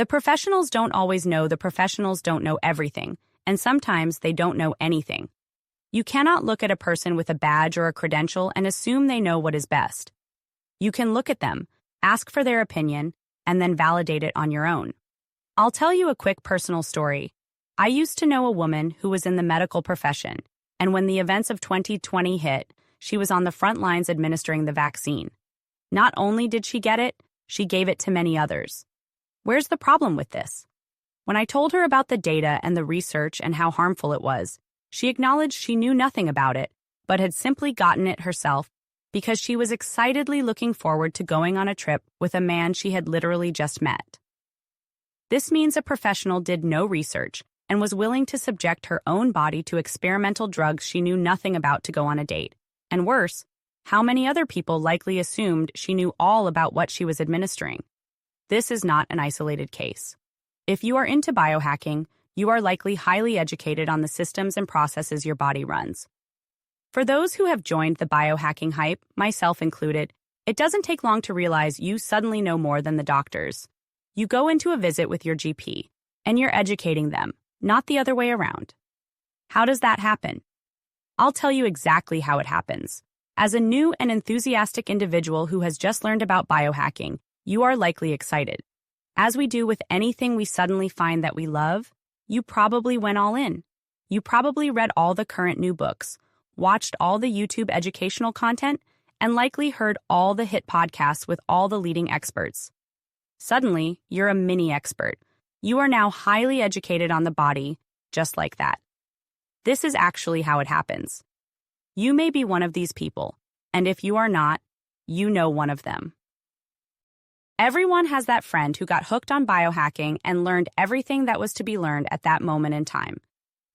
The professionals don't always know the professionals don't know everything, and sometimes they don't know anything. You cannot look at a person with a badge or a credential and assume they know what is best. You can look at them, ask for their opinion, and then validate it on your own. I'll tell you a quick personal story. I used to know a woman who was in the medical profession, and when the events of 2020 hit, she was on the front lines administering the vaccine. Not only did she get it, she gave it to many others. Where's the problem with this? When I told her about the data and the research and how harmful it was, she acknowledged she knew nothing about it, but had simply gotten it herself because she was excitedly looking forward to going on a trip with a man she had literally just met. This means a professional did no research and was willing to subject her own body to experimental drugs she knew nothing about to go on a date. And worse, how many other people likely assumed she knew all about what she was administering? This is not an isolated case. If you are into biohacking, you are likely highly educated on the systems and processes your body runs. For those who have joined the biohacking hype, myself included, it doesn't take long to realize you suddenly know more than the doctors. You go into a visit with your GP, and you're educating them, not the other way around. How does that happen? I'll tell you exactly how it happens. As a new and enthusiastic individual who has just learned about biohacking, you are likely excited. As we do with anything we suddenly find that we love, you probably went all in. You probably read all the current new books, watched all the YouTube educational content, and likely heard all the hit podcasts with all the leading experts. Suddenly, you're a mini expert. You are now highly educated on the body, just like that. This is actually how it happens. You may be one of these people, and if you are not, you know one of them. Everyone has that friend who got hooked on biohacking and learned everything that was to be learned at that moment in time.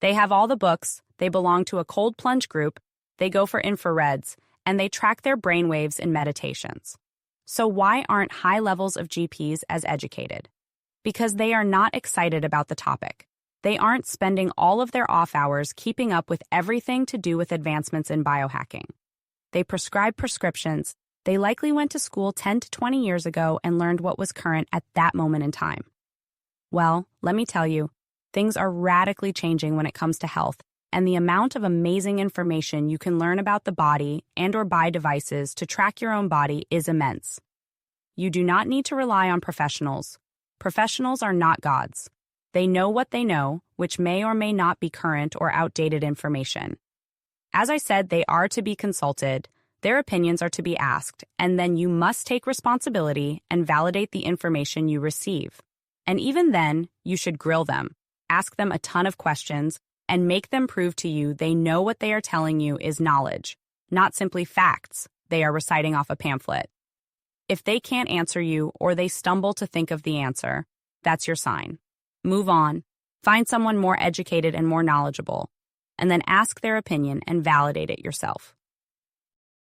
They have all the books, they belong to a cold plunge group, they go for infrareds, and they track their brainwaves in meditations. So why aren't high levels of GPs as educated? Because they are not excited about the topic. They aren't spending all of their off hours keeping up with everything to do with advancements in biohacking. They prescribe prescriptions. They likely went to school 10 to 20 years ago and learned what was current at that moment in time. Well, let me tell you, things are radically changing when it comes to health, and the amount of amazing information you can learn about the body and/or buy devices to track your own body is immense. You do not need to rely on professionals. Professionals are not gods. They know what they know, which may or may not be current or outdated information. As I said, they are to be consulted, their opinions are to be asked, and then you must take responsibility and validate the information you receive. And even then, you should grill them, ask them a ton of questions, and make them prove to you they know what they are telling you is knowledge, not simply facts they are reciting off a pamphlet. If they can't answer you or they stumble to think of the answer, that's your sign. Move on, find someone more educated and more knowledgeable, and then ask their opinion and validate it yourself.